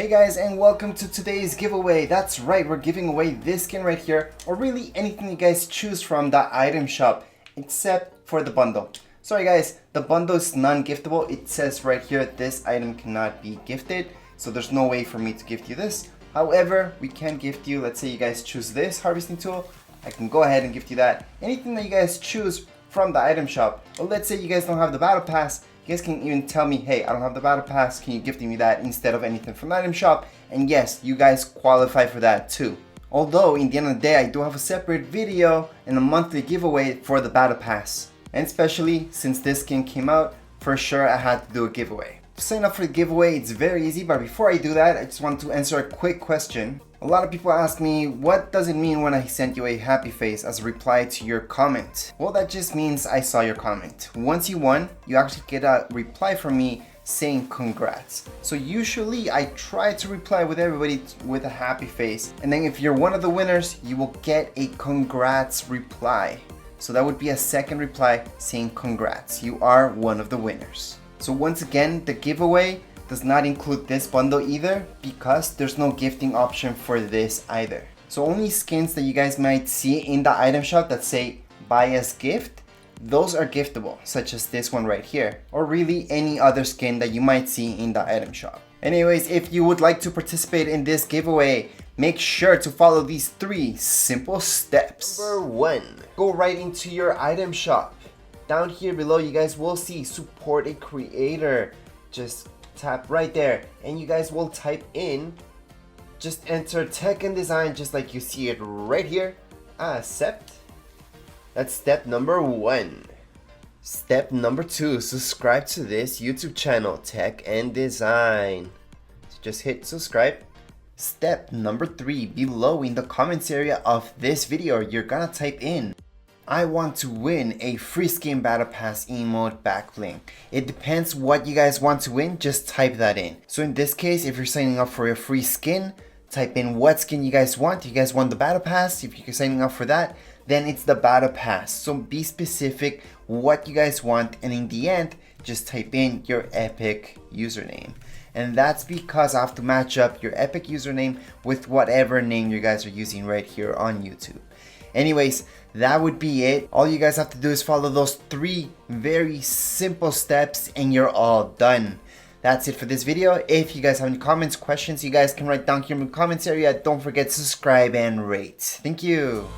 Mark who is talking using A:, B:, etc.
A: Hey guys, and welcome to today's giveaway. That's right, we're giving away this skin right here, or really anything you guys choose from the item shop, except for the bundle. Sorry guys, the bundle is non-giftable. It says right here, this item cannot be gifted, so there's no way for me to gift you this. However, we can gift you, let's say you guys choose this harvesting tool, I can go ahead and gift you that. Anything that you guys choose from the item shop, or let's say you guys don't have the battle pass, you guys can even tell me, hey, I don't have the battle pass, can you gift me that instead of anything from the item shop? And yes, you guys qualify for that too. Although, in the end of the day, I do have a separate video and a monthly giveaway for the battle pass. And especially since this skin came out, for sure I had to do a giveaway. To sign up for the giveaway, it's very easy, but before I do that, I just want to answer a quick question. A lot of people ask me, what does it mean when I sent you a happy face as a reply to your comment? Well, that just means I saw your comment. Once you won, you actually get a reply from me saying congrats. So usually I try to reply with everybody with a happy face. And then if you're one of the winners, you will get a congrats reply. So that would be a second reply saying congrats. You are one of the winners. So once again, the giveaway does not include this bundle either because there's no gifting option for this either. So only skins that you guys might see in the item shop that say buy as gift, those are giftable, such as this one right here, or really any other skin that you might see in the item shop. Anyways, if you would like to participate in this giveaway, make sure to follow these 3 simple steps. Number 1, go right into your item shop. Down here below, you guys will see support a creator. Just tap right there and you guys will type in, just enter tech and design just like you see it right here. Accept. That's step number 1. Step number 2, subscribe to this YouTube channel, Tech and Design. So just hit subscribe. Step number 3, below in the comments area of this video, you're gonna type in, I want to win a free skin battle pass emote back bling. It depends what you guys want to win, just type that in. So in this case, if you're signing up for a free skin, type in what skin you guys want. You guys want the battle pass? If you're signing up for that, then it's the battle pass. So be specific what you guys want, and in the end, just type in your epic username. And that's because I have to match up your epic username with whatever name you guys are using right here on YouTube. Anyways, that would be it. All you guys have to do is follow those 3 very simple steps and you're all done. That's it for this video. If you guys have any comments, questions, you guys can write down here in the comments area. Don't forget to subscribe and rate. Thank you.